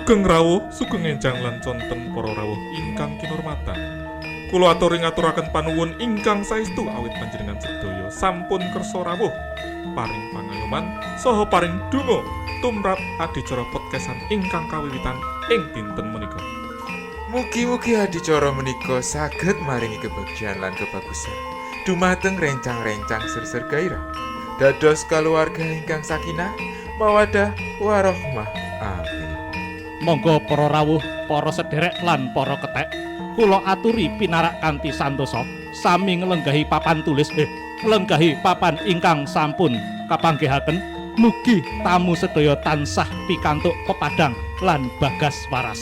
Sugeng rawuh, sugeng enjang lan conten para rawuh ingkang kinurmatan. Kula aturi ngaturaken panuwun ingkang saestu awit panjenengan sedaya sampun kersa rawuh, paring pangayoman saha paring donga tumrap adicara podcastan ingkang kawiwitan ing dinten menika. Mugi-mugi adicara menika saged maringi kebahagiaan lan kebagusan dumateng rencang-rencang ser-ser gairah dados kaluwarga ingkang sakinah mawaddah warahmah. Amin. Monggo para rawuh, para sederek lan para ketek, kula aturi pinarak kanthi santosa sami nglenggahi papan tulis nglenggahi papan ingkang sampun kapanggihaken. Mugi tamu sedaya tansah pikantuk pepadang lan bagas waras.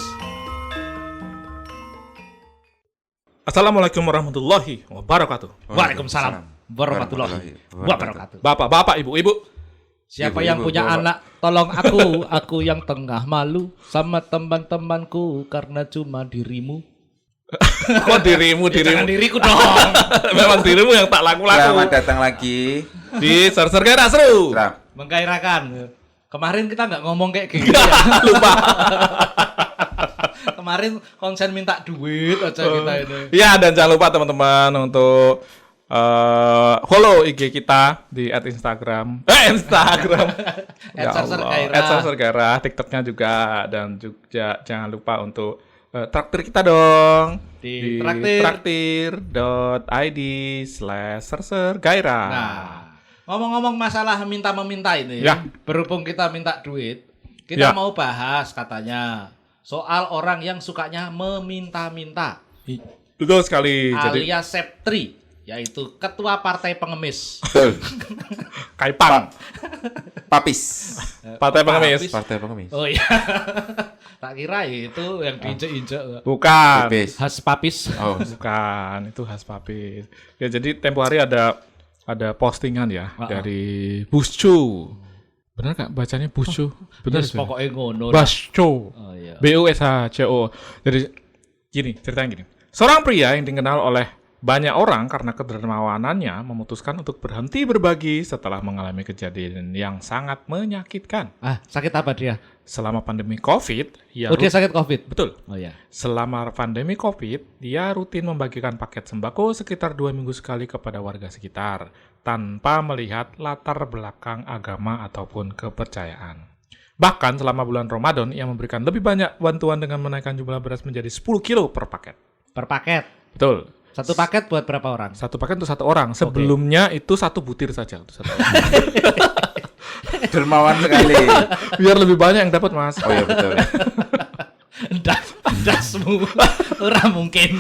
Assalamualaikum warahmatullahi wabarakatuh. Waalaikumsalam warahmatullahi wabarakatuh. Bapak-bapak, ibu-ibu. Siapa Ibu, yang punya bapak. anak, tolong aku yang tengah malu sama teman-temanku karena cuma dirimu. Kok dirimu? Jangan diriku dong. Memang dirimu yang tak laku-laku. Selamat datang lagi. Di Ser-Ser Gairah Seru. Ram. Menggairahkan. Kemarin kita nggak ngomong kayak gitu ya. Lupa. Kemarin konsen minta duit aja kita ini. Ya, dan jangan lupa teman-teman untuk follow IG kita di @Instagram. Instagram. Ya @Ser-Ser Allah. Gairah. @Ser-Ser Gairah, TikToknya juga, dan juga jangan lupa untuk traktir kita dong Di traktir.id/sersergairah. Nah, ngomong-ngomong masalah minta-meminta ini, Ya. berhubung kita minta duit, kita Ya. mau bahas katanya soal orang yang sukanya meminta-minta, Betul sekali. Jadi alias Septri, yaitu ketua partai pengemis. Betul. Kaipang, Papis. Partai Pengemis. Partai pengemis. Oh iya, tak kira itu yang diinjek-injek. Bukan. Papis. Khas papis. Oh, Bukan, itu khas papis. Ya, jadi tempo hari ada postingan ya dari Buscu. Benar nggak bacanya Buscu? Benar Yes, sih. pokoknya ngono. Buscu. Oh iya. BUSHCO. Jadi ceritanya gini. Seorang pria yang dikenal oleh banyak orang karena kedermawanannya memutuskan untuk berhenti berbagi setelah mengalami kejadian yang sangat menyakitkan. Sakit apa dia? Selama pandemi COVID, Oh, dia sakit COVID. betul. Oh iya. Selama pandemi COVID, dia rutin membagikan paket sembako sekitar 2 minggu sekali kepada warga sekitar, tanpa melihat latar belakang agama ataupun kepercayaan. Bahkan selama bulan Ramadan, ia memberikan lebih banyak bantuan dengan menaikkan jumlah beras menjadi 10 kilo per paket. Per paket. Betul. Satu paket buat berapa orang? Satu paket untuk satu orang. Sebelumnya itu 1 butir saja. Untuk satu orang. dermawan sekali. Biar lebih banyak yang dapat, Mas. Oh iya betul. Dasmu. Ora mungkin.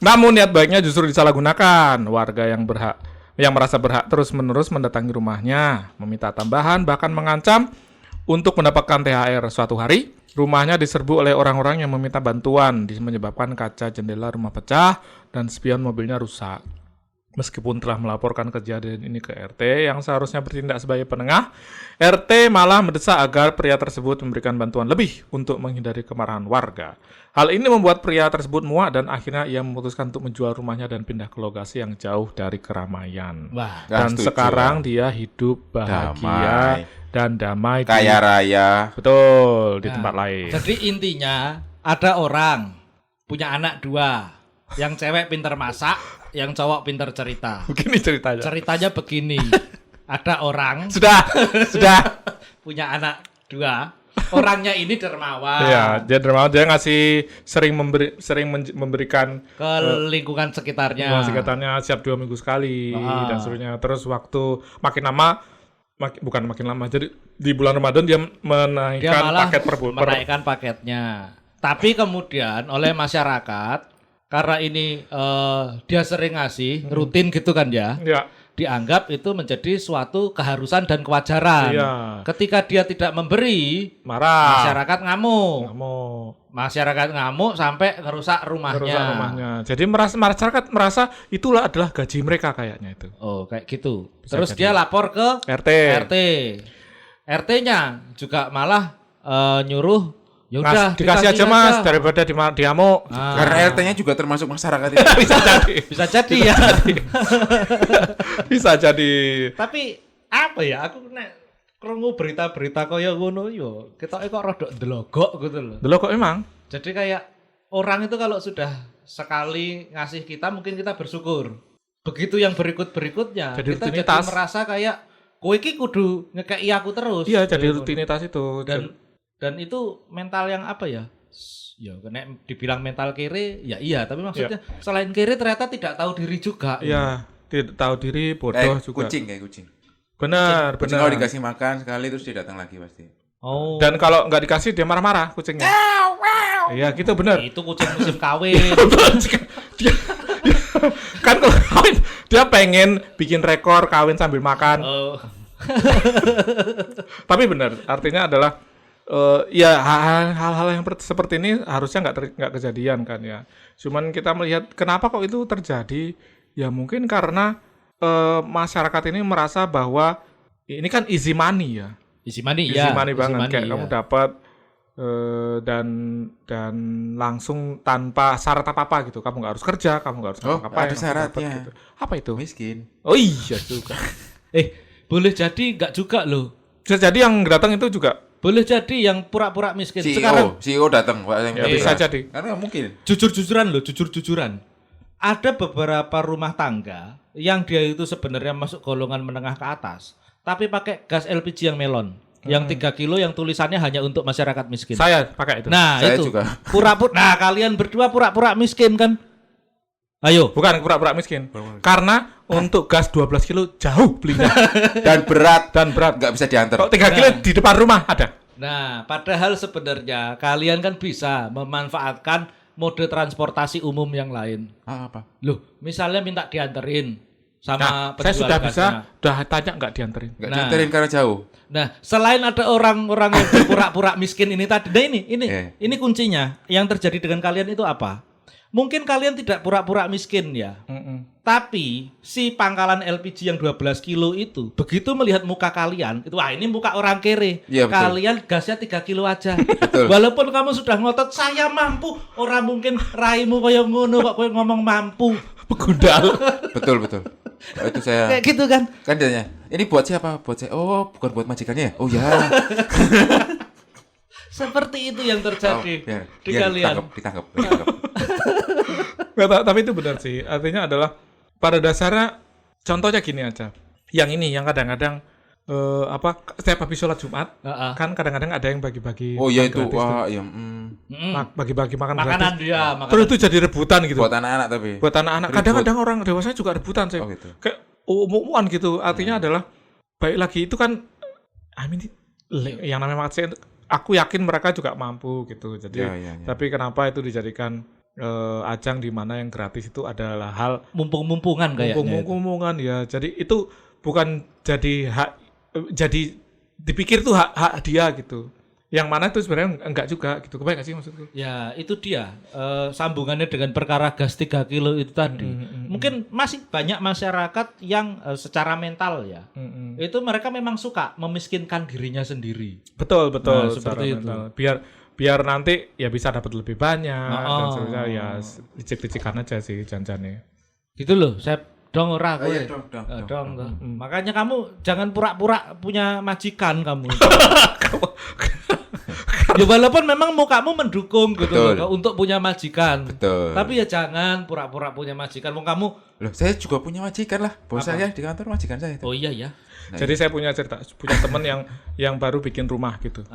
Namun niat baiknya justru disalahgunakan. Warga yang merasa berhak terus-menerus mendatangi rumahnya, meminta tambahan, bahkan mengancam untuk mendapatkan THR. Suatu hari, rumahnya diserbu oleh orang-orang yang meminta bantuan, menyebabkan kaca jendela rumah pecah dan spion mobilnya rusak. Meskipun telah melaporkan kejadian ini ke RT yang seharusnya bertindak sebagai penengah, RT malah mendesak agar pria tersebut memberikan bantuan lebih untuk menghindari kemarahan warga. Hal ini membuat pria tersebut muak dan akhirnya ia memutuskan untuk menjual rumahnya dan pindah ke lokasi yang jauh dari keramaian. Wah. Dan Setuju. sekarang dia hidup bahagia dan damai Kaya raya. betul di Nah, tempat lain. Jadi intinya ada orang punya anak 2, yang cewek pinter masak, yang cowok pinter cerita. Begini ceritanya. Ceritanya begini, ada orang Sudah. punya anak 2, orangnya ini dermawan Iya, dia dermawan, dia ngasih sering memberikan ke lingkungan sekitarnya. uang sekitarnya siap 2 minggu sekali dan seterusnya. Terus waktu makin lama, bukan makin lama, jadi di bulan Ramadan dia Dia menaikkan malah paket menaikkan paketnya. Tapi kemudian oleh masyarakat, karena ini dia sering ngasih rutin gitu kan ya, Ya, dianggap itu menjadi suatu keharusan dan kewajaran. Iya. Ketika dia tidak memberi, marah. masyarakat ngamuk. Nggak mau Masyarakat ngamuk sampai ngerusak rumahnya. merusak rumahnya. Jadi masyarakat merasa itulah adalah gaji mereka kayaknya itu. Oh, kayak gitu. Bisa Terus jadi. dia lapor ke RT. RT-nya juga malah nyuruh, yaudah dikasih aja Mas daripada diamuk. Karena RT-nya juga termasuk masyarakat itu. Bisa jadi. Bisa jadi ya. Bisa jadi. Tapi apa ya? Aku krungu berita-berita kaya ngono yo, ketoke kok rada ndelogok gitu loh. Dulu kok emang. Jadi kayak orang itu kalau sudah sekali ngasih kita mungkin kita bersyukur. Begitu yang berikut-berikutnya Jadi kita jadi rutinitas. merasa kayak kowe iki kudu ngekeki aku terus. Iya, jadi Gitu. rutinitas itu. Dan itu mental yang apa ya? Ya kena dibilang mental kere, ya iya, tapi maksudnya selain kere ternyata tidak tahu diri juga. Iya, tidak tahu diri, bodoh juga. Kucing kayak kucing. Benar, Kucing benar. kalau dikasih makan sekali terus dia datang lagi pasti. Oh. Dan kalau nggak dikasih dia marah-marah kucingnya. Iya, gitu benar. Itu kucing musim kawin. dia, kan kalau kawin dia pengen bikin rekor kawin sambil makan. Oh. Tapi benar, artinya adalah ya hal-hal yang seperti ini harusnya nggak kejadian kan ya. Cuman kita melihat kenapa kok itu terjadi? Ya mungkin karena masyarakat ini merasa bahwa ini kan easy money ya. Easy money Easy ya. money banget, kayak iya. kamu dapat dan langsung tanpa syarat apa-apa gitu. Kamu nggak harus kerja, kamu nggak harus Oh, ngapa-ngapain, ada kamu syaratnya. dapat gitu. Apa itu? Miskin. Oh iya juga. Boleh jadi enggak juga loh. Bisa jadi yang datang itu juga Boleh jadi yang pura-pura miskin. CEO, Sekarang CEO datang. Pak, yang ya, datang. bisa jadi. Karena nggak mungkin. jujur-jujuran loh, jujur-jujuran. Ada beberapa rumah tangga yang dia itu sebenarnya masuk golongan menengah ke atas, tapi pakai gas LPG yang melon, yang 3 kilo yang tulisannya hanya untuk masyarakat miskin. Saya pakai itu. Nah, Saya itu. juga. Pura-pura. Nah, kalian berdua pura-pura miskin kan? Ayo. Bukan pura-pura miskin. Karena untuk gas 12 kilo jauh belinya Dan berat. dan berat. Nggak bisa diantar. Kalau 3 kilo di depan rumah ada. Nah, padahal sebenarnya kalian kan bisa memanfaatkan mode transportasi umum yang lain. Apa? Loh, misalnya minta dianterin Nah, sama saya sudah penjual bisa, gasnya. udah tanya nggak dianterin. Nggak Nah. diantarin karena jauh. Nah, selain ada orang-orang yang berpura-pura miskin ini tadi, nah ini kuncinya. Yang terjadi dengan kalian itu apa? Mungkin kalian tidak pura-pura miskin ya. Tapi si pangkalan LPG yang 12 kilo itu begitu melihat muka kalian, itu wah ini muka orang kere. Iya, betul. Kalian gasnya 3 kilo aja. Betul. Walaupun kamu sudah ngotot saya mampu, orang mungkin raimu kaya ngono kok kowe ngomong mampu. Begundal. Betul. Oh, itu saya. Kayak gitu kan. Kan dia tanya, ini buat siapa? Buat saya. Oh, bukan buat majikannya ya? Oh ya. Seperti itu yang terjadi biar di kalian. Ditangkap. Nggak, tapi itu benar sih. Artinya adalah pada dasarnya contohnya gini aja. Yang ini yang kadang-kadang setiap habis sholat Jumat Heeh. kan kadang-kadang ada yang bagi-bagi Oh iya makan itu. gratis tuh. Wah, iya. Bagi-bagi makan Makanan gratis. dia, makanan. Terus itu jadi rebutan gitu. Buat anak-anak tapi. Buat anak-anak. Ribut. Kadang-kadang orang dewasa juga rebutan sih. Oh gitu. Kayak umum-umuman gitu. Artinya adalah baik lagi itu kan yang namanya makan siang, aku yakin mereka juga mampu gitu. Jadi Ya. tapi kenapa itu dijadikan ajang di mana yang gratis itu adalah hal Mumpung-mumpungan kayaknya. mumpung-mumpungan ya. Jadi itu bukan jadi hak, jadi dipikir tuh hak dia gitu. Yang mana itu sebenarnya enggak juga gitu. Kebayang nggak sih maksudku? Ya, itu dia sambungannya dengan perkara gas 3 kilo itu tadi. Mungkin masih banyak masyarakat yang secara mental ya, itu mereka memang suka memiskinkan dirinya sendiri. Betul. Nah, secara seperti itu. mental. Biar nanti ya bisa dapat lebih banyak dan seterusnya ya licik-licikan aja sih janjannya. Gitu loh, saya dong ora kowe. iya, dong. Makanya kamu jangan pura-pura punya majikan kamu. Ya walaupun memang mukamu mendukung gitu Betul. loh, untuk punya majikan. Betul. Tapi ya jangan pura-pura punya majikan. Wong kamu Loh, saya juga punya majikan lah. Bos saya di kantor majikan saya itu. oh iya ya. Nah, Jadi saya punya teman yang baru bikin rumah gitu.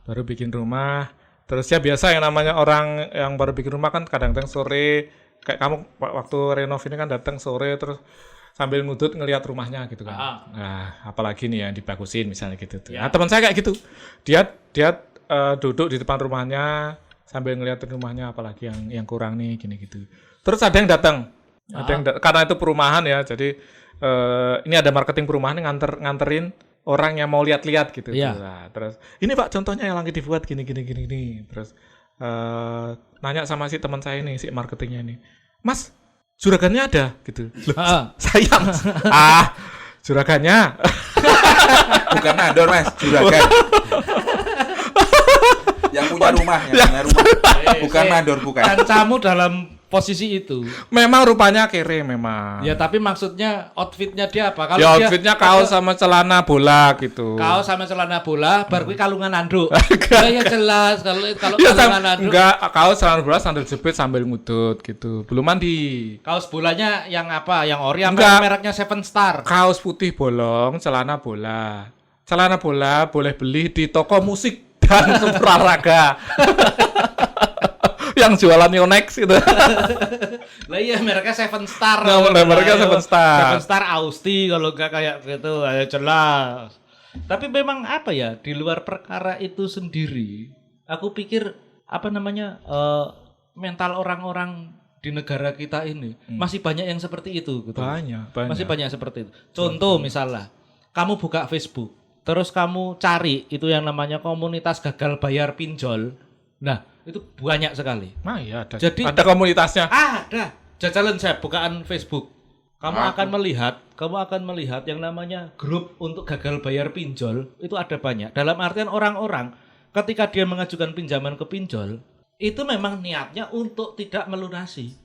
Baru bikin rumah. Terus ya biasa yang namanya orang yang baru bikin rumah kan kadang-kadang sore kayak kamu waktu renov ini kan datang sore terus sambil ngudut ngelihat rumahnya gitu kan. Nah, apalagi nih yang dibagusin misalnya gitu tuh. Ya. Nah, teman saya kayak gitu. Dia duduk di depan rumahnya sambil ngeliatin rumahnya apalagi yang kurang nih gini gitu. Terus ada yang datang. Karena itu perumahan ya. Jadi ini ada marketing perumahan yang nganterin orang yang mau lihat-lihat gitu. Iya. Nah, terus ini Pak contohnya yang lagi dibuat gini. Terus nanya sama si teman saya ini, si marketingnya ini. Mas, juragannya ada gitu. Loh, sayang. Juragannya. bukan mandor, Mas, juragan. Yang punya rumah. Bukan mandor, bukan. Kancamu dalam posisi itu. Memang rupanya kere memang. Ya tapi maksudnya outfitnya dia apa? Kalau Ya dia outfitnya kaos sama celana bola gitu. kaos sama celana bola, bar kuwi kalungan anduk. Ya jelas kalau Ya, kalungan anduk. enggak, kaos celana bola sambil jepit sambil ngudut gitu. Belum mandi. Kaos bolanya yang apa? Yang ori apa Enggak. mereknya Seven Star? Kaos putih bolong, celana bola. Celana bola boleh beli di toko musik dan olahraga. Yang jualan Yonex gitu. Lah iya mereknya Seven Star. Nah, mereknya Ayo, Seven Star. Seven Star Austi kalau enggak kayak gitu, ayo jelas. Tapi memang apa ya, di luar perkara itu sendiri, aku pikir apa namanya mental orang-orang di negara kita ini masih banyak yang seperti itu gitu. Banyak. Masih banyak seperti itu. Contoh misalnya, kamu buka Facebook, terus kamu cari itu yang namanya komunitas gagal bayar pinjol. Nah, itu banyak sekali. Nah, iya ada. Jadi- ada komunitasnya. Ada. Jajalan saya bukaan Facebook. Kamu akan melihat yang namanya grup untuk gagal bayar pinjol itu ada banyak. Dalam artian orang-orang ketika dia mengajukan pinjaman ke pinjol, itu memang niatnya untuk tidak melunasi.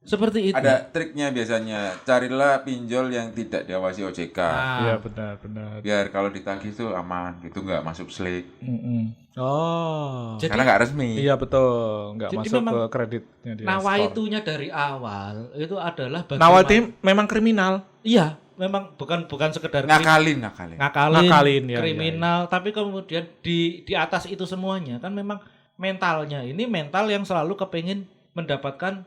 Seperti itu. Ada triknya biasanya. Carilah pinjol yang tidak diawasi OJK. Nah, Iya benar. Biar kalau ditagih itu aman, gitu nggak masuk slik. Oh. jadi Karena nggak resmi. Iya betul, nggak Jadi masuk memang ke kreditnya dia. nawaitunya dari awal itu adalah Nawaitu memang kriminal. Iya, memang bukan sekedar Ngakalin. Ngakalin, ya, kriminal, tapi kemudian di atas itu semuanya kan memang mentalnya ini mental yang selalu kepingin mendapatkan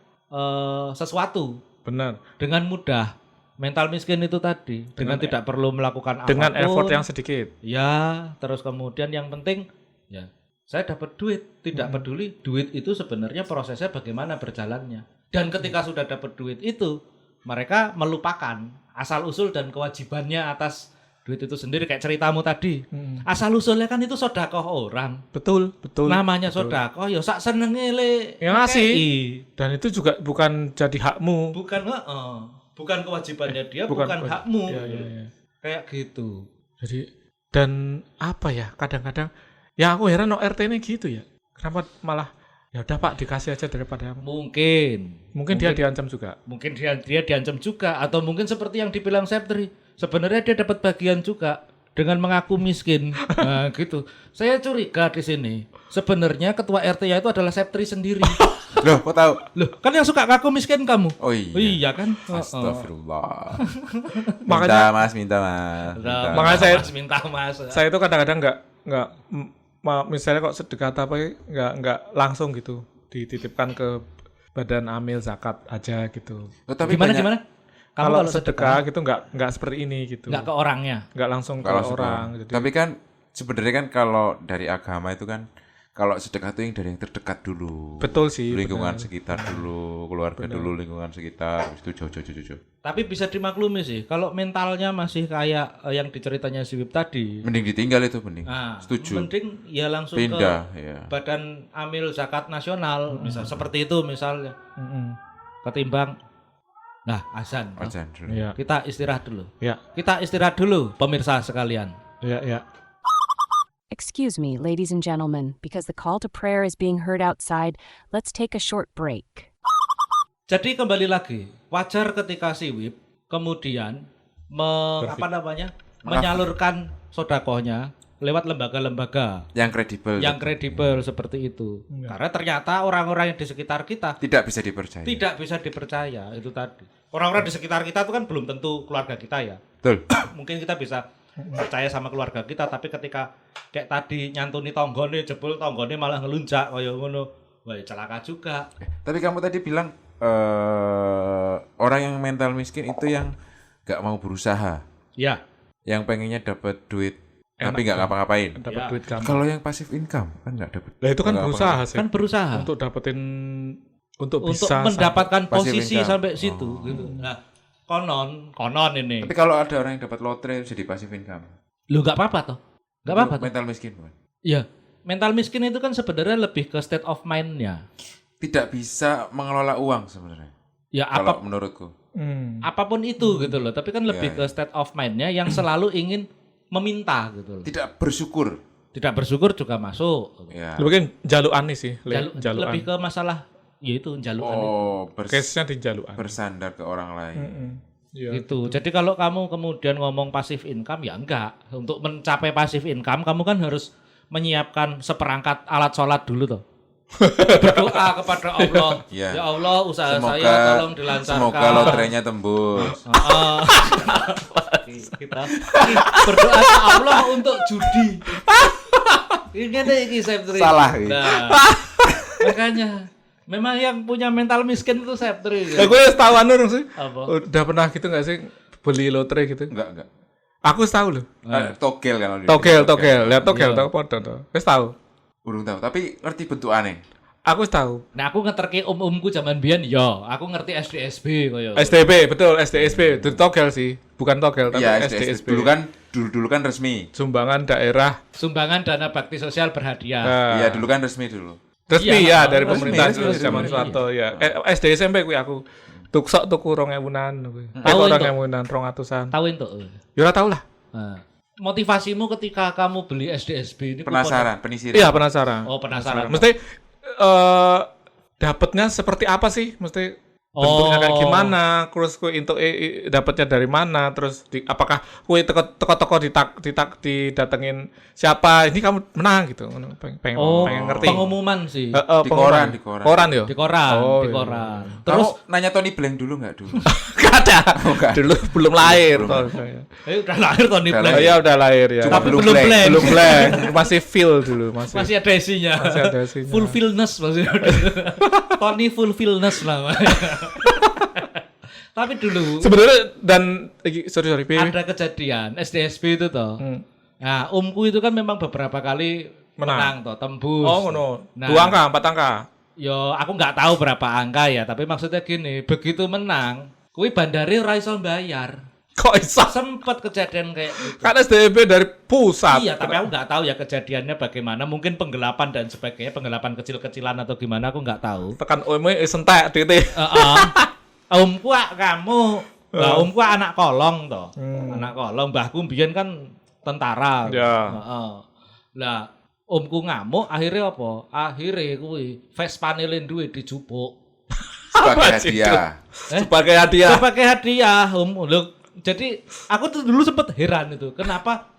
sesuatu Benar. dengan mudah. Mental miskin itu tadi dengan tidak perlu melakukan Dengan apapun. effort yang sedikit. Ya, terus kemudian yang penting ya saya dapat duit, tidak peduli duit itu sebenarnya prosesnya bagaimana berjalannya. Dan ketika sudah dapat duit itu, mereka melupakan asal usul dan kewajibannya atas duit itu sendiri kayak ceritamu tadi. Asal usulnya kan itu sedekah orang. Betul. Namanya sedekah ya sak senenge le Ya ngasih. ngekei. Dan itu juga bukan jadi hakmu. Bukan kewajibannya dia, bukan bukan hakmu. Iya. Kayak gitu. Jadi dan apa ya? Kadang-kadang ya aku heran RT ini gitu ya. Kenapa malah ya udah Pak dikasih aja daripada mungkin dia diancam juga. Mungkin dia diancam juga atau mungkin seperti yang dibilang Septri, sebenarnya dia dapat bagian juga dengan mengaku miskin. Nah, gitu. Saya curiga di sini. Sebenarnya ketua RT-nya itu adalah Septri sendiri. Loh, kok tahu? Loh, kan yang suka ngaku miskin kamu. Oh iya. Iya kan? Astagfirullah. Makanya- minta mas. Makanya saya- minta mas. Saya itu kadang-kadang nggak misalnya kok sedekah apa nggak langsung gitu dititipkan ke badan amil zakat aja gitu. Oh, tapi Gimana? Kamu Kalau sedekah gitu nggak seperti ini gitu. nggak ke orangnya. Nggak langsung ke kalau orang. suka. Jadi Tapi kan sebenarnya kan kalau dari agama itu kan kalau sedekah itu yang dari yang terdekat dulu. betul sih. Lingkungan benar. sekitar dulu, keluarga dulu, lingkungan sekitar, habis itu jauh. Tapi bisa dimaklumi sih, kalau mentalnya masih kayak yang diceritanya si Wib tadi. Mending ditinggal itu mending. Nah, Setuju. mending ya langsung Pindah, ke ya. Badan Amil Zakat Nasional, misal seperti itu misalnya. Ketimbang azan. no? Ajan dulu. Iya. Kita istirahat dulu. Ya. Kita istirahat dulu, pemirsa sekalian. Ya. Excuse me, ladies and gentlemen, because the call to prayer is being heard outside, let's take a short break. Jadi kembali lagi, wajar ketika si Wib kemudian menyalurkan sodakohnya lewat lembaga-lembaga Yang kredibel. seperti itu. Karena ternyata orang-orang yang di sekitar kita tidak bisa dipercaya. tidak bisa dipercaya itu tadi. Orang-orang di sekitar kita itu kan belum tentu keluarga kita ya. Betul. Mungkin kita bisa percaya sama keluarga kita, tapi ketika kayak tadi nyantuni tonggone, jebul tonggone malah ngelunjak kaya ngono, wah celaka juga. Tapi kamu tadi bilang orang yang mental miskin itu yang nggak mau berusaha, Ya, yang pengennya dapat duit tapi nggak ngapa-ngapain. Dapat Ya. duit gampang. Kalau yang passive income kan nggak dapat. Lah itu kan nggak berusaha apa-apa. sih. kan berusaha Untuk dapetin untuk untuk bisa mendapatkan passive posisi income. sampai situ gitu. Nah, konon ini. Tapi kalau ada orang yang dapat lotre jadi passive income. Lu nggak apa-apa toh? Nggak apa-apa Itu toh? mental miskin bukan? Iya. Mental miskin itu kan sebenarnya lebih ke state of mind-nya. Tidak bisa mengelola uang sebenarnya. Ya Kalau menurutku. apapun itu gitu loh, tapi kan lebih Ya, ke state of mind-nya yang selalu ingin meminta gitu loh. Tidak bersyukur. Tidak bersyukur juga masuk. Ya. Lu mungkin jaluan nih sih, Lebih ke masalah ya itu jalukan itu. Oh, Case-nya di jalukan. bersandar ke orang lain. Iya. Gitu. Jadi kalau kamu kemudian ngomong passive income ya enggak. Untuk mencapai passive income kamu kan harus menyiapkan seperangkat alat sholat dulu toh. Berdoa kepada Allah. Iya. Ya Allah, usaha Semoga saya tolong dilancarkan. Semoga lotrenya tembus. Heeh. Kita berdoa ke Allah untuk judi. Ini Septri. Salah, ini. Nah, makanya memang yang punya mental miskin itu Septri. Ya gue tahu anu sih. Apa? Udah pernah gitu enggak sih beli lotre gitu? Enggak. Aku tahu loh. Togel kalau di Togel. Lihat togel tahu podo to. Wis tahu. Burung tahu, tapi ngerti bentuk aneh. Aku tahu. Nah, aku ngeterke om-omku zaman biyen yo, aku ngerti SDSB koyo. SDB, betul, SDSB. Itu togel sih. Bukan togel tapi Iya, SDSB. Dulu kan resmi. Sumbangan daerah. Sumbangan dana bakti sosial berhadiah. Iya, dulu kan resmi dulu. Resmi Iya, ya dari resmi, pemerintah resmi, dulu resmi, zaman resmi. Soeharto ya. SD SMP kuwi aku. Tuku 2000-an kuwi. Tahu itu? 2000-an 200-an. Tahu entuk. Ya ora tahu lah. Nah, motivasimu ketika kamu beli SDSB ini Penasaran, penisir. Iya, penasaran. Oh, penasaran. Mesti dapatnya seperti apa sih? Mesti bentuknya kayak gimana? Terus kue untuk dapatnya dari mana? Terus apakah kue teko-teko didatengin siapa? Ini kamu menang gitu. Pengen ngerti. Pengumuman sih. Di koran, di koran. Koran yo. Di koran, Oh, di iya. koran. Terus Terus nanya Tony Blank dulu nggak dulu? Gak ada. Enggak. Dulu belum lahir. udah lahir Tony Udah Black. Oh iya udah lahir ya. Cuma Tapi belum belum blank. blank. Belum blank. Masih feel dulu Masih ada isinya. Masih ada isinya. Fulfillness masih ada. Tony fulfillness namanya. Tapi dulu Sebenarnya dan sorry Pi. ada kejadian SDSB itu toh. Nah, omku itu kan memang beberapa kali menang toh, tembus. Oh ngono. Nah. 2 angka, 4 angka. Yo, aku nggak tahu berapa angka ya, tapi maksudnya gini, begitu menang, kui bandari ora iso bayar. Kok iso? Sempet kejadian kayak gitu. Kan SDB dari pusat. Iya, tapi aku nggak tahu ya kejadiannya bagaimana. Mungkin penggelapan dan sebagainya, penggelapan kecil-kecilan atau gimana, aku nggak tahu. Tekan OME sentek titik. Omku kamu, omku anak kolong toh, anak kolong. Mbahku mbiyen kan tentara. Ya. Lah, omku ngamuk, akhirnya apa? Akhirnya kuwi Vespane duwe dijupuk. Sebagai hadiah. Sebagai hadiah. Sebagai hadiah, Loh, jadi aku tuh dulu sempet heran itu. Kenapa?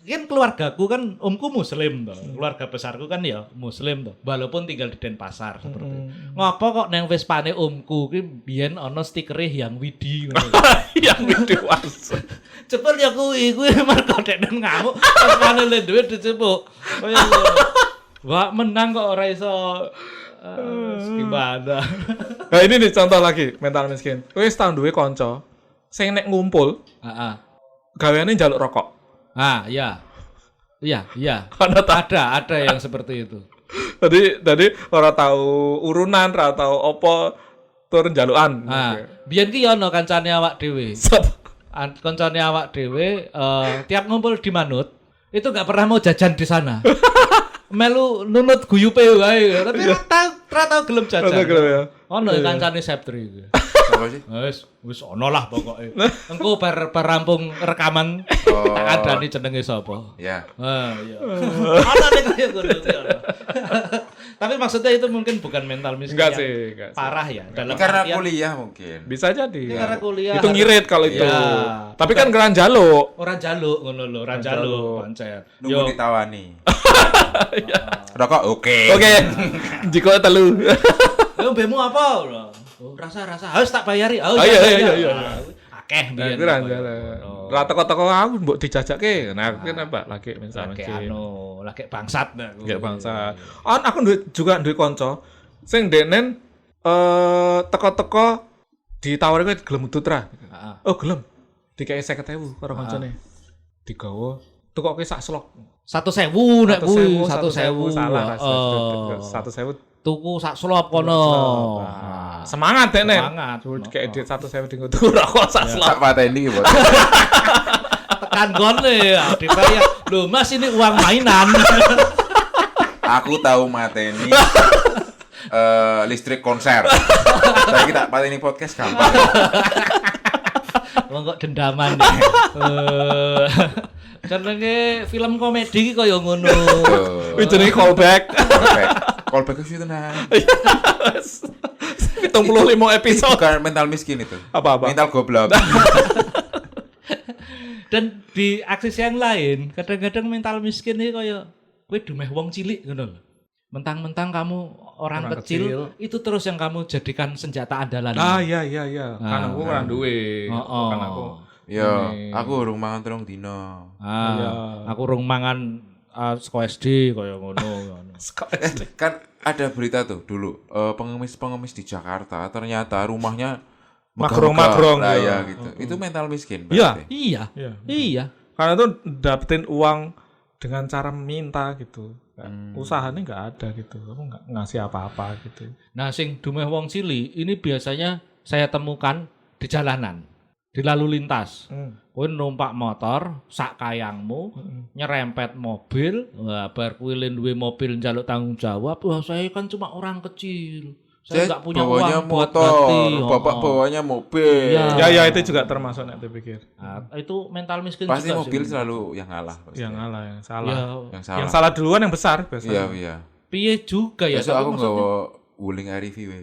Kan keluargaku kan omku muslim toh. Keluarga besarku kan ya muslim toh. Walaupun tinggal di Denpasar seperti itu. Ngapa kok neng Vespane omku ki biyen ana stikere yang widi ngono. Yang dewasa. Cepet ya kuwi mergo denen ngamuk Vespane le duwe dicupuk. Kaya wah menang kok ora iso gimana. Nah ini nih contoh lagi mental miskin. Wis tahun duwe kanca sing nek ngumpul Heeh. gaweane njaluk rokok. Ah, iya. Iya. Ada yang seperti itu. Tadi ora tahu urunan, ora tahu apa turun jalukan. Ah, biyen ki ono kancane awak dhewe. Kancane awak dhewe tiap ngumpul di Manut, itu enggak pernah mau jajan di sana. Melu nunut guyupe wae, tapi ora tau gelem jajan. ya. Ono kancane Septri iki. Apa sih? Wis ono lah pokoke. Engko bar rampung rekaman tak adani jenenge sapa. Ya. Iya. Ana nek kaya ngono iki ana. Tapi maksudnya itu mungkin bukan mental miskin. Enggak yang sih, enggak sih. parah ya. Dalam Karena artian- kuliah mungkin. Bisa jadi. Ini karena kuliah. Itu ngirit kalau itu. Iya. Tapi kan keran jaluk. Orang jaluk ngono lho, orang jaluk pancen. Nunggu ditawani. Rokok oke. Oke. Jiko telu. Yo mbemu apa? Oh, rasa. Harus tak bayari. Oh iya. Ah, Akeh biyen. Keran jaluk. Ra teko-teko aku mbok dijajakke. Nah, aku kan apa lagi misal Lagi miskin. lagi bangsat nah. Kayak bangsa. Aku juga duwe kanca sing denen teko-teko ditawari kowe gelem udut ra. Heeh. Oh, gelem. Dikei 50.000 karo kancane. Digawa tukoke sak slok. 1.000 nek kuwi, 1.000. Salah. Heeh. 1.000 Tuku sak slop kono. semangat deh nen. Semangat. Kayak duit 1.000 tinggal tuh rokok sak slok. Tak pateni bos. Tekan gone ya dibayar. Loh, Mas ini uang mainan. Aku tahu mateni listrik konser. Saya kita pateni podcast gampang. Wong kok dendaman ya. Jenenge film komedi ki kaya ngono. Wih jenenge callback. Callback ke situ nah. 75 episode. Bukan mental miskin itu. Apa-apa? Mental goblok. Dan di aksis yang lain, kadang-kadang mental miskin ini kaya kowe dumeh wong cilik ngono lho. Mentang-mentang kamu orang kecil, itu terus yang kamu jadikan senjata andalan. Iya. Kan aku ora duwe. Kan aku. Ya, aku urung mangan 3 dina. Aku rung mangan saka SD kaya ngono. Kan ada berita tuh dulu, pengemis-pengemis di Jakarta ternyata rumahnya Magrong-magrong, lah ya. ya gitu. Itu mental miskin. Iya. berarti. Iya. Karena itu dapetin uang dengan cara minta gitu. Usahanya nggak ada gitu. Kamu nggak ngasih apa-apa gitu. Nah, sing dumeh wong cilik ini biasanya saya temukan di jalanan, di lalu lintas. Kowe numpak motor sak kayangmu, nyerempet mobil, wah bar kuwi duwe mobil njaluk tanggung jawab. Wah, saya kan cuma orang kecil. Saya enggak punya bawanya uang buat motor, ganti. bapak bawanya mobil. Iya. Ya itu juga termasuk nek dipikir. Nah, itu mental miskin Pasti juga mobil sih. selalu yang ngalah. Pasti. Yang ngalah, yang salah. Ya, Yang salah. Yang salah duluan yang besar biasanya. Iya. piye juga ya. Besok tapi aku maksudnya nggawa wuling RV we.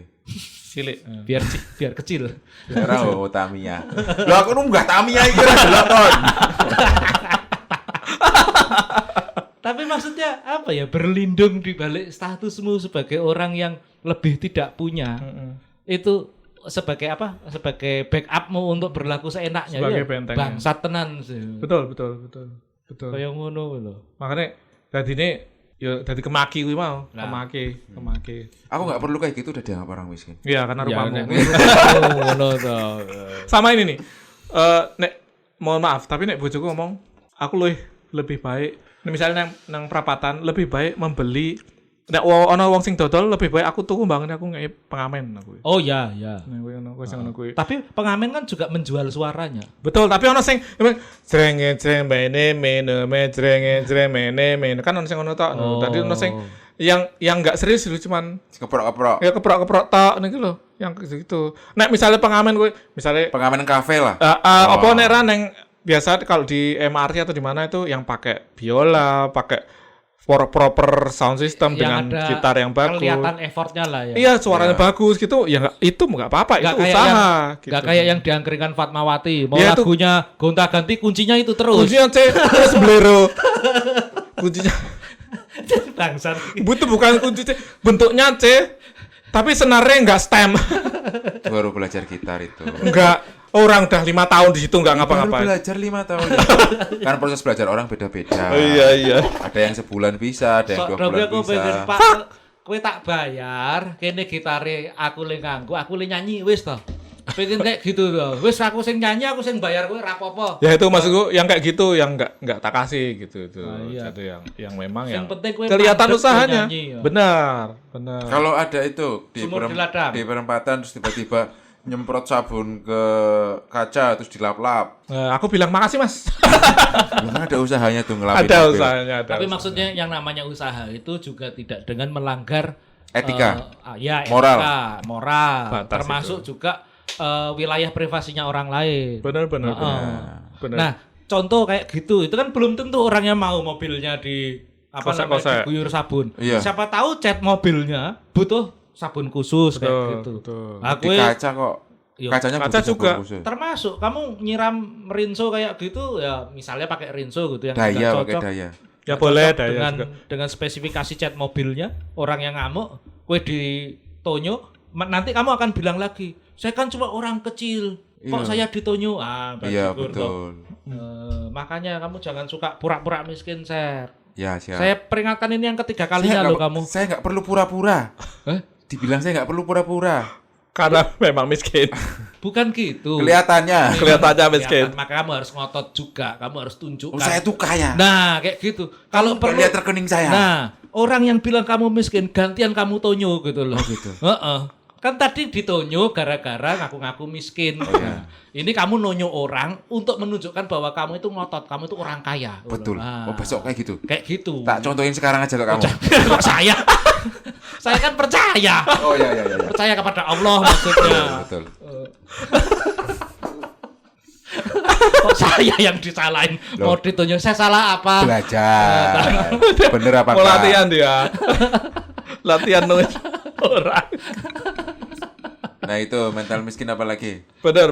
Cilik. biar kecil. Ora nggawa Tamiya. Lho aku nunggah Tamiya iki ora delok kon. Tapi maksudnya apa ya, berlindung di balik statusmu sebagai orang yang lebih tidak punya. Itu sebagai apa? Sebagai backupmu untuk berlaku seenaknya. Sebagai ya? bentengnya. Bangsat tenan sih. Betul. Kayak ngono lho. Makanya dadine yo dadi kemaki kuwi mau, Nah. kemaki. Aku enggak perlu kayak gitu udah dianggap orang miskin. Iya, karena rupamu. Ngono to. Sama ini nih. Nek mohon maaf, tapi nek bojoku ngomong, aku lebih baik misalnya nang perapatan lebih baik membeli nek ana wong sing dodol lebih baik aku tuku bangun aku ngei pengamen aku. Oh ya. Nek kuwi ngono kuwi. Tapi pengamen kan juga menjual suaranya. Betul, tapi ono sing jreng mene kan ono sing ngono tok. Tadi ono sing yang enggak serius lu cuman Keprok-keprok. ya keprok-keprok tok niku lho, yang gitu. Nek misalnya pengamen kuwi, misalnya Pengamen kafe lah. apa nek ra neng biasa kalau di MRT atau di mana itu yang pakai biola, pakai proper sound system dengan ada gitar yang bagus. Kelihatan effortnya lah ya. Iya, suaranya bagus gitu. Ya enggak, itu enggak apa-apa, Nggak itu kayak usaha yang, gitu. Gak kayak yang diangkringan Fatmawati. Mau Ya, itu- lagunya gonta-ganti kuncinya itu terus. kuncinya C terus blero. Kuncinya Bangsat. butuh bukan kunci C, bentuknya C tapi senarnya enggak stem. Baru belajar gitar itu. Enggak. Orang udah 5 tahun di situ enggak Baru ngapa-ngapain. belajar 5 tahun. Kan proses belajar orang beda-beda. Iya. Ada yang sebulan bisa, ada yang 2 bulan aku bisa. pengen Pak, kowe tak bayar, kene gitare aku le nganggo, aku le nyanyi wis to. Pengen kayak gitu to. Wis aku sing nyanyi, aku sing bayar kowe ra apa-apa. Ya itu maksudku yang kayak gitu yang enggak tak kasih gitu itu. iya. Itu yang memang Yang yang penting kowe kelihatan mandek usahanya. nyanyi, ya. Benar. Kalau ada itu Sumur di ladang. di perempatan terus tiba-tiba nyemprot sabun ke kaca terus dilap-lap. Aku bilang makasih Mas. Lu kan ada usahanya tuh ngelapin Ada mobil. usahanya, ada. Tapi usaha. maksudnya yang namanya usaha itu juga tidak dengan melanggar Etika. ya, Moral. etika, moral. Batas Termasuk juga wilayah privasinya orang lain. benar. Benar. Nah, contoh kayak gitu, itu kan belum tentu orangnya mau mobilnya di apa namanya, Kosek-kosek. diguyur sabun. Iya. Siapa tahu cat mobilnya butuh sabun khusus kayak gitu. betul. Aku Di kaca kok. Iya. Kacanya Kaca butuh sabun juga. khusus. termasuk kamu nyiram rinso kayak gitu ya, misalnya pakai rinso gitu yang Daya nggak pakai cocok. daya. Ya boleh Cocok daya dengan juga. dengan spesifikasi cat mobilnya, orang yang ngamuk, kue ditonyo, nanti kamu akan bilang lagi, saya kan cuma orang kecil, kok Iya. saya ditonyo? Iya syukur toh. betul. Makanya kamu jangan suka pura-pura miskin, Ser. Ya siap. Saya peringatkan ini yang ketiga kalinya loh kamu. Saya nggak perlu pura-pura. Dibilang saya nggak perlu pura-pura. Karena memang miskin. Bukan gitu. Kelihatannya. Kelihatannya miskin. Maka kamu harus ngotot juga, kamu harus tunjukkan. Oh, saya tuh kaya. Nah, kayak gitu. Kalau Nggak perlu lihat rekening saya. Nah, orang yang bilang kamu miskin, gantian kamu tonyo gitu loh. Oh, gitu. Heeh. Kan tadi ditonyo gara-gara ngaku-ngaku miskin. Nah, ini kamu nonyo orang untuk menunjukkan bahwa kamu itu ngotot, kamu itu orang kaya. Betul. Nah, Oh besok kayak gitu. kayak gitu. Tak contohin sekarang aja ke kamu. Kok saya? Saya kan percaya. Oh iya. Percaya kepada Allah maksudnya. Betul. Kok saya yang disalahin? Loh. Mau ditonyo, saya salah apa? Belajar. Bener apa Mau enggak? latihan dia. Latihan nulis orang. Nah itu mental miskin apa lagi? Benar.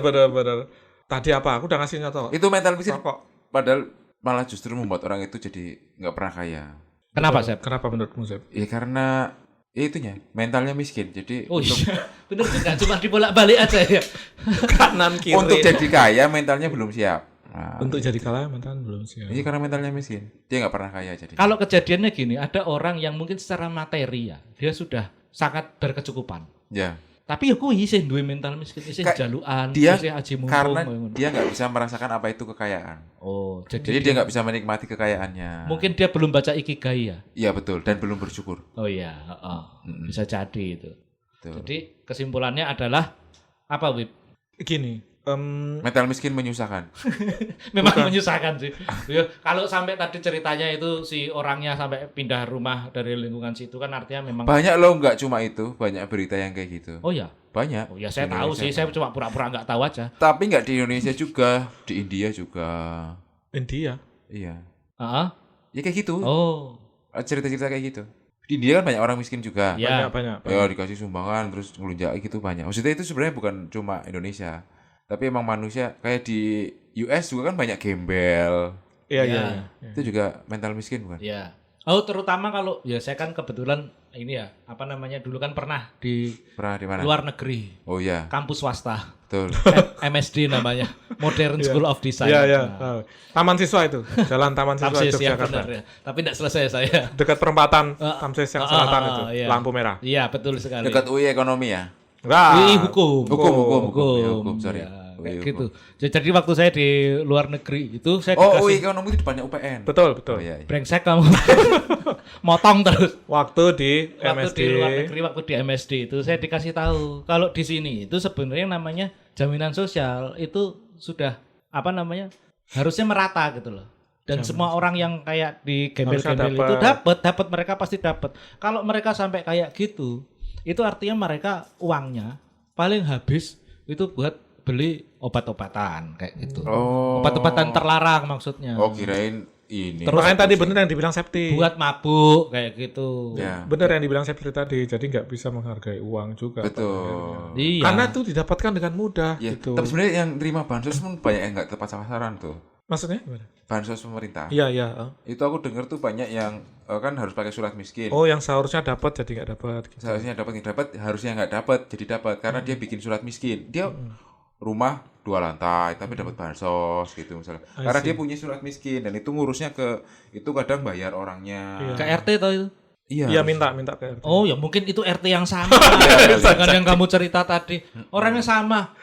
Tadi apa? Aku udah ngasih contoh. Itu mental miskin. Rokok. Padahal malah justru membuat orang itu jadi nggak pernah kaya. Kenapa, Sep? Kenapa menurutmu, Sep? Ya karena itunya mentalnya miskin. Jadi Oh iya, bener juga, cuma dibolak-balik aja ya. Kanan kiri. untuk jadi kaya mentalnya belum siap. Nah, Untuk jadi kaya mental belum siap. ini karena mentalnya miskin. Dia nggak pernah kaya jadi. Kalau kejadiannya gini, ada orang yang mungkin secara materi ya, dia sudah sangat berkecukupan. Ya. Tapi ya kuwi isih duwe mental miskin, isih jalukan, Dia isih aji mumpung. karena ngono. dia nggak bisa merasakan apa itu kekayaan. Oh, Jadi dia nggak bisa menikmati kekayaannya. mungkin dia belum baca ikigai ya. Iya betul dan belum bersyukur. Oh iya, heeh. Bisa jadi itu. Betul. Jadi kesimpulannya adalah apa, Wib? Gini, Mental miskin menyusahkan. Memang menyusahkan sih. Ya, kalau sampai tadi ceritanya itu si orangnya sampai pindah rumah dari lingkungan situ kan artinya memang. Banyak loh nggak cuma itu, banyak berita yang kayak gitu. Oh ya. Banyak. Oh ya saya Di tahu Indonesia. sih, saya cuma pura-pura nggak tahu aja. Tapi nggak di Indonesia juga, di India juga. India. Iya. Heeh. Ya kayak gitu. Oh. Cerita-cerita kayak gitu. Di India kan banyak orang miskin juga. Ya. Banyak. Ya dikasih sumbangan terus ngelunjak gitu banyak. Maksudnya itu sebenarnya bukan cuma Indonesia. Tapi emang manusia kayak di US juga kan banyak gembel. Iya. Itu juga mental miskin bukan? Ya. Oh, terutama kalau ya saya kan kebetulan ini ya, apa namanya? Dulu kan pernah di Pernah di mana? luar negeri, Oh iya, kampus swasta. betul. MSD namanya, Modern School of Design. Iya. Nah, Taman siswa itu. Jalan Taman Siswa Tamsis ya Yogyakarta. benar ya. Tapi tidak selesai saya. Dekat perempatan Tamsis yang selatan itu. iya. Lampu merah. Iya, betul sekali. Dekat UI ekonomi ya? Enggak. Hukum. Hukum, sorry. Ya, UI kayak hukum. gitu. Jadi waktu saya di luar negeri itu saya Oh, dikasih UI ekonomi itu depannya UPN. Betul. Oh iya. brengsek kamu. Motong terus. Waktu di Waktu MSD. di luar negeri, waktu di MSD itu saya dikasih tahu kalau di sini itu sebenarnya namanya jaminan sosial itu sudah apa namanya harusnya merata gitu loh. Dan semua orang yang kayak di gembel-gembel itu dapat mereka pasti dapat. Kalau mereka sampai kayak gitu, itu artinya mereka uangnya paling habis itu buat beli obat-obatan kayak gitu. Oh. Obat-obatan terlarang maksudnya. Oh, kirain ini. Terus Makanya tadi bener yang dibilang Septi. buat mabuk kayak gitu. Ya. Bener yang dibilang Septi tadi. Jadi nggak bisa menghargai uang juga. Betul. Iya. Karena itu didapatkan dengan mudah Ya, gitu. tapi sebenarnya yang terima bansos pun banyak yang nggak tepat sasaran tuh. Maksudnya gimana? Bansos pemerintah. Iya. Itu aku dengar tuh banyak yang kan harus pakai surat miskin. Oh, yang seharusnya dapat jadi nggak dapat. Gitu. Seharusnya dapat nggak dapat, harusnya nggak dapat jadi dapat karena dia bikin surat miskin. Dia rumah 2 lantai tapi dapat bansos gitu misalnya. Karena dia punya surat miskin dan itu ngurusnya ke itu kadang bayar orangnya. Ke RT tau itu. Iya, minta ke RT. Oh ya mungkin itu RT yang sama dengan yang kamu cerita tadi. Orangnya sama.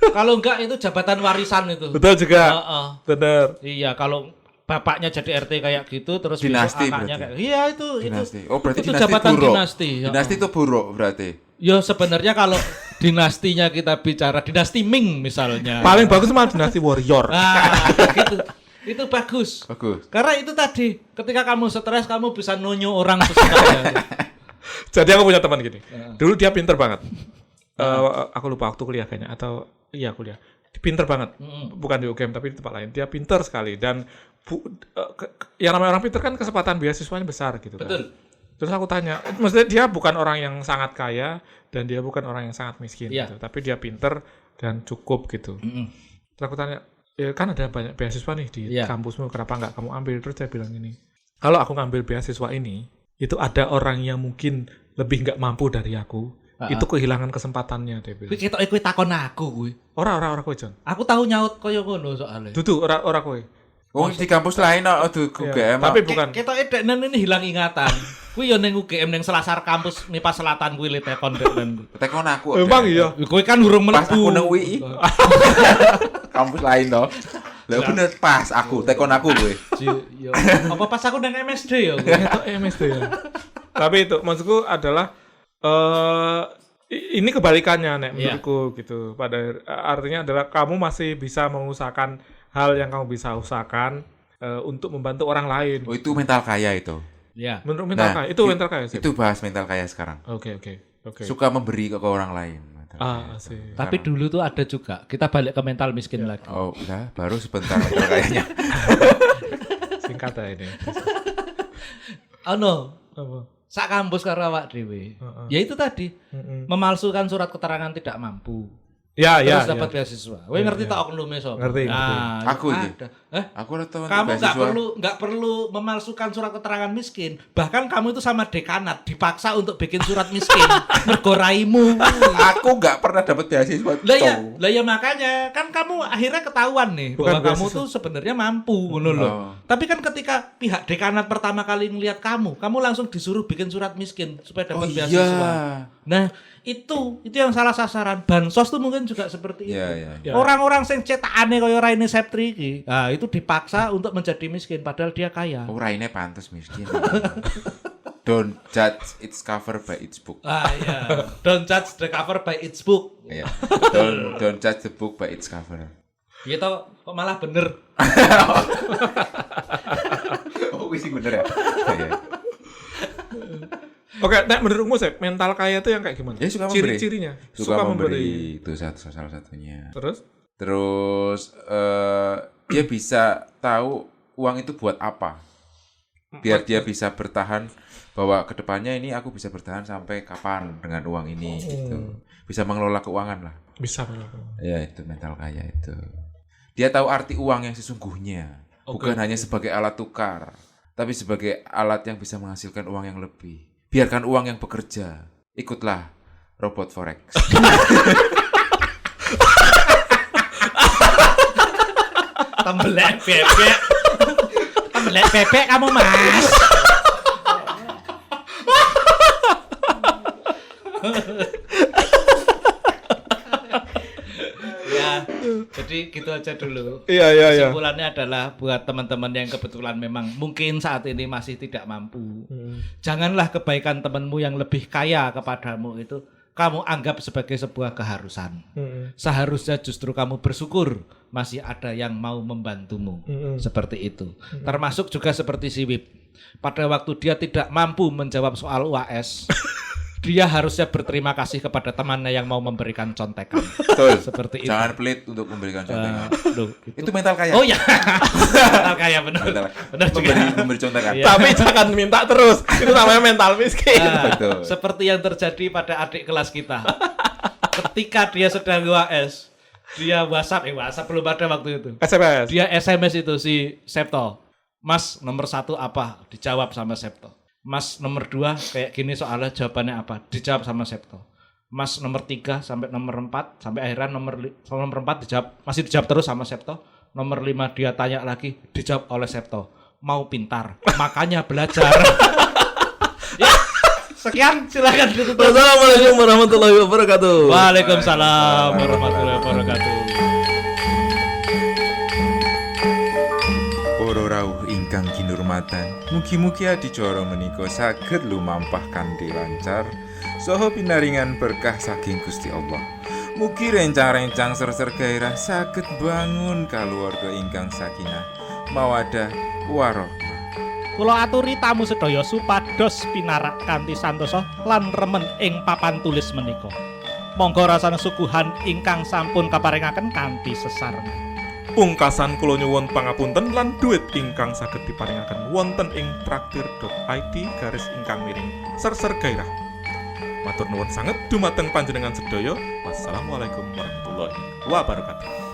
Kalau enggak itu jabatan warisan itu. Betul juga. Heeh. Bener. Iya kalau bapaknya jadi RT kayak gitu terus Dinasti besok anaknya berarti. kayak iya itu Dinasti. Oh, berarti itu dinasti jabatan buruk. dinasti. Dinasti itu buruk berarti. Ya sebenarnya kalau dinastinya kita bicara dinasti Ming misalnya. Paling bagus malah dinasti warrior. Nah, gitu. Itu bagus. Bagus. Karena itu tadi, ketika kamu stres kamu bisa nunjuk orang sesukanya. Jadi aku punya teman gini. Dulu dia pinter banget. Aku lupa waktu kuliah kayaknya atau iya kuliah. Pinter banget. Bukan di UGM tapi di tempat lain. Dia pinter sekali dan yang namanya orang pinter kan kesempatan beasiswanya besar gitu kan. Betul. Terus aku tanya, maksudnya dia bukan orang yang sangat kaya dan dia bukan orang yang sangat miskin Iya. gitu. Tapi dia pinter dan cukup gitu. Terus aku tanya, ya kan ada banyak beasiswa nih di Iya. kampusmu, kenapa nggak kamu ambil? Terus dia bilang gini, kalau aku ngambil beasiswa ini, itu ada orang yang mungkin lebih nggak mampu dari aku, itu kehilangan kesempatannya, dia bilang. Kuwi ketoke kowe takon aku kuwi. Ora kowe, Jon. Aku tahu nyaut koyo ngono soalnya. Dudu, ora kowe. Oh, di kampus lain di UGM. Tapi bukan. Ketoke deknen ini hilang ingatan. Kuwi yo ning UGM ning Selasar kampus MIPA Selatan kuwi le tekon deknen. Tekon aku. Emang iya. Kowe kan urung Pas aku nang mlebu. UI. Kampus lain toh. Lah bener pas aku tekon aku gue. Yo. Apa pas aku nang MSD yo? Ketok MSD ya. Tapi itu maksudku adalah ini kebalikannya nek menurutku gitu. Pada artinya adalah kamu masih bisa mengusahakan hal yang kamu bisa usahakan untuk membantu orang lain. Oh, itu mental kaya itu. Ya. Menurut mental kaya, itu mental kaya sih. Itu bahas mental kaya sekarang. Oke. Suka memberi ke orang lain. Mental kaya. Sih. Tapi dulu tuh ada juga. Kita balik ke mental miskin lagi. Oh, udah baru sebentar mental kayanya. Singkat ya ini. Oh no. Apa? sak kampus karo awak dhewe. Heeh. Ya itu tadi, Heeh. memalsukan surat keterangan tidak mampu. Ya, Terus ya. dapat beasiswa. Kowe Ya, ngerti ya. tak oknume sapa? Ngerti, ngerti. Aku iki. ada. Aku ora tahu Kamu beasiswa. nggak perlu memalsukan surat keterangan miskin. Bahkan kamu itu sama dekanat dipaksa untuk bikin surat miskin. Mergo raimu. Aku nggak pernah dapat beasiswa. Lah ya makanya kan kamu akhirnya ketahuan nih Bukan bahwa kamu beasiswa. tuh sebenarnya mampu ngono loh. Oh. Tapi kan ketika pihak dekanat pertama kali ngelihat kamu langsung disuruh bikin surat miskin supaya dapat beasiswa. Iya. Nah, itu yang salah sasaran. Bansos tuh mungkin juga seperti itu. Iya, iya. Ya. Orang-orang sing cetakane kaya Raine Septri iki, nah itu dipaksa untuk menjadi miskin padahal dia kaya. Oh, Raine pantes miskin. Don't judge its cover by its book. Ah iya. Don't judge the cover by its book. Iya. Don't judge the book by its cover. Gitu kok malah bener. Oh, wis bener ya. Iya. Oke, Nek, menurutmu Sep, mental kaya itu yang kayak gimana? Ya, suka memberi. Ciri-cirinya. Suka memberi. Itu salah satunya. Terus Dia bisa tahu uang itu buat apa. Biar dia bisa bertahan bahwa kedepannya ini aku bisa bertahan sampai kapan dengan uang ini gitu. Bisa mengelola keuangan lah. bisa. Ya itu mental kaya itu. Dia tahu arti uang yang sesungguhnya. Bukan hanya sebagai alat tukar, tapi sebagai alat yang bisa menghasilkan uang yang lebih. Biarkan uang yang bekerja. Ikutlah robot forex. Tembelek bebek. Tembelek bebek kamu, Mas. Ya, jadi gitu aja dulu. Iya. Kesimpulannya adalah buat teman-teman yang kebetulan memang mungkin saat ini masih tidak mampu. Janganlah kebaikan temanmu yang lebih kaya kepadamu itu kamu anggap sebagai sebuah keharusan. Seharusnya justru kamu bersyukur masih ada yang mau membantumu. Seperti itu. Termasuk juga seperti si Wip. Pada waktu dia tidak mampu menjawab soal UAS, dia harusnya berterima kasih kepada temannya yang mau memberikan contekan. Betul. Seperti itu. Jangan pelit untuk memberikan contekan. Loh, Itu mental kaya. Oh ya. Mental kaya benar. Benar juga. Memberi contekan. Iya. Tapi jangan minta terus. Itu namanya mental miskin. Nah, Betul. seperti yang terjadi pada adik kelas kita. Ketika dia sedang UAS, dia WhatsApp belum ada waktu itu. SMS. Dia SMS itu si Septo. Mas nomor 1 apa? Dijawab sama Septo. Mas nomor 2 kayak gini soalnya jawabannya apa? Dijawab sama Septo. Mas nomor 3 sampai nomor 4 sampai akhirnya nomor 4 dijawab, masih dijawab terus sama Septo. Nomor 5 dia tanya lagi, dijawab oleh Septo. Mau pintar, makanya belajar. Ya, sekian silakan ditutup. Assalamualaikum warahmatullahi wabarakatuh. Waalaikumsalam warahmatullahi wabarakatuh. Para rawuh ingkang kinurmatan, mugi-mugi adicara menika saged lumampah kanthi lancar saha pinaringan berkah saking Gusti Allah. Mugi rencang-rencang ser-ser gairah saged bangun kaluwarga ingkang sakinah, mawaddah warahmah. Kula aturi tamu sedaya supados pinarak kanthi santosa lan remen ing papan tulis menika. Monggo rasane suguhan ingkang sampun kaparingaken kanthi sesareng. Pungkasan kula nyuwun pangapunten lan duit ingkang saged diparingaken wonten ing traktir.id/serser gairah. Matur nuwun sanget dumateng panjenengan sedaya. Wassalamualaikum warahmatullahi wabarakatuh.